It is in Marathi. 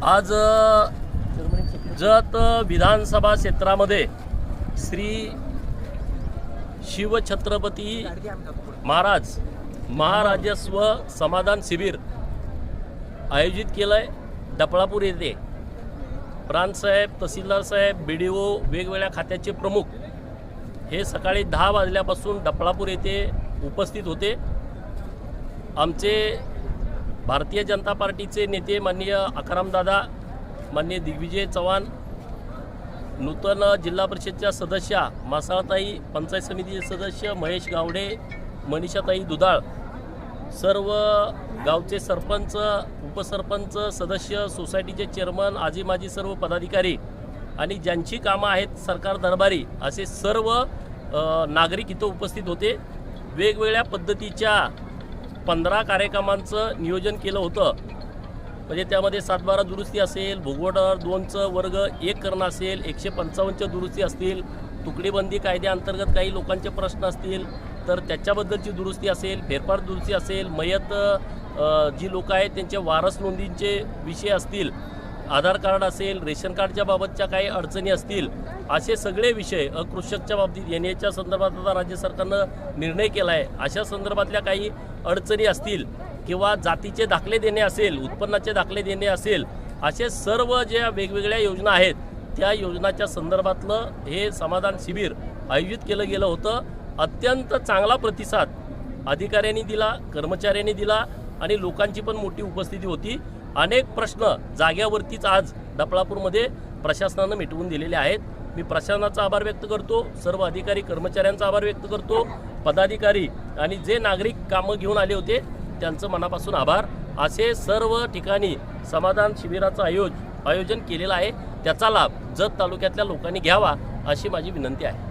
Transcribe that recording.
आज जत विधानसभा क्षेत्रामध्ये श्री शिवछत्रपती महाराज महाराजस्व समाधान शिबिर आयोजित केलं आहे। डफळापूर येथे प्रांतसाहेब, तहसीलदार साहेब, BDO, वेगवेगळ्या खात्याचे प्रमुख हे सकाळी 10 वाजल्यापासून डफळापूर येथे उपस्थित होते। आमचे भारतीय जनता पार्टीचे नेते माननीय अकरामदादा, माननीय दिग्विजय चव्हाण, नूतन जिल्हा परिषदच्या सदस्या मासाळताई, पंचायत समितीचे सदस्य महेश गावडे, मनीषाताई दुधाळ, सर्व गावचे सरपंच, उपसरपंच, सदस्य, सोसायटीचे चेअरमन, आजी माजी सर्व पदाधिकारी आणि ज्यांची कामं आहेत सरकार दरबारी असे सर्व नागरिक इथं उपस्थित होते। वेगवेगळ्या पद्धतीच्या 15 कार्यक्रमांचं नियोजन केलं होतं। म्हणजे त्यामध्ये 7-12 दुरुस्ती असेल, भूगोडर 2चं वर्ग 1 करणं असेल, 155च्या दुरुस्ती असतील, तुकडीबंदी कायद्याअंतर्गत काही लोकांचे प्रश्न असतील तर त्याच्याबद्दलची दुरुस्ती असेल, फेरफार दुरुस्ती असेल, मयत जी लोक आहेत त्यांचे वारस नोंदींचे विषय असतील, आधार कार्ड असेल, रेशन कार्डच्या बाबतच्या काही अडचणी असतील, असे सगळे विषय अकृषकच्या बाबतीत येण्याच्या संदर्भात आता राज्य सरकारनं निर्णय केला आहे। अशा संदर्भातल्या काही अडचणी असतील किंवा जातीचे दाखले देणे असेल, उत्पन्नाचे दाखले देणे असेल, असे सर्व ज्या वेगवेगळ्या योजना आहेत त्या योजनाच्या संदर्भातलं हे समाधान शिबिर आयोजित केलं गेलं होतं। अत्यंत चांगला प्रतिसाद अधिकाऱ्यांनी दिला, कर्मचाऱ्यांनी दिला आणि लोकांची पण मोठी उपस्थिती होती। अनेक प्रश्न जाग्यावरतीच आज डफळापूरमध्ये प्रशासनानं मिटवून दिलेले आहेत। मी प्रशासनाचा आभार व्यक्त करतो, सर्व अधिकारी कर्मचाऱ्यांचा आभार व्यक्त करतो, पदाधिकारी आणि जे नागरिक कामं घेऊन आले होते त्यांचं मनापासून आभार। असे सर्व ठिकाणी समाधान शिबिराचं आयोजन केलेलं आहे, त्याचा लाभ जत तालुक्यातल्या लोकांनी घ्यावा अशी माझी विनंती आहे।